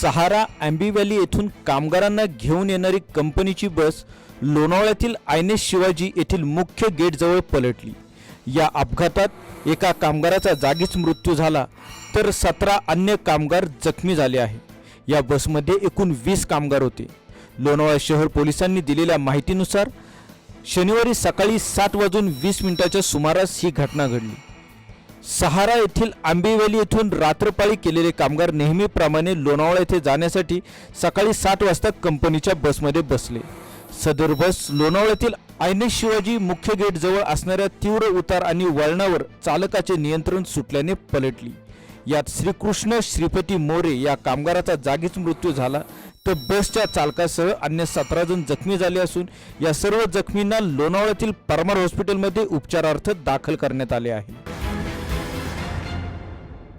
सहारा Aamby valley येथून कामगारांना घेऊन येणारी कंपनीची बस लोणावळ्यातील आयनेश शिवाजी येथील मुख्य गेटजवळ पलटली। या अपघातात एका कामगाराचा जागीच मृत्यू झाला तर 17 अन्य कामगार जखमी झाले आहे। या बसमध्ये एकूण 20 कामगार होते। लोणावळा शहर पोलिसांनी दिलेल्या माहितीनुसार शनिवारी सकाळी 7:20 सुमारास ही घटना घडली। सहारा येथील आंबी व्हॅली येथून रात्रपाळी केलेले कामगार नेहमीप्रमाणे लोणावळा येथे जाण्यासाठी सकाळी 7 वाजता कंपनीच्या बसमध्ये बसले। सदर बस लोणावळ्यातील आयनेश शिवाजी मुख्य गेट जवळ असणाऱ्या तीव्र उतार आणि वळणावर चालकाचे नियंत्रण सुटल्याने पलटली। यात श्रीकृष्ण श्रीपती मोरे या कामगाराचा जागीच मृत्यू झाला तर बसच्या चालकासह अन्य 17 जण जखमी झाले असून या सर्व जखमींना लोणावळ्यातील परमार हॉस्पिटलमध्ये उपचारार्थ दाखल करण्यात आले आहे।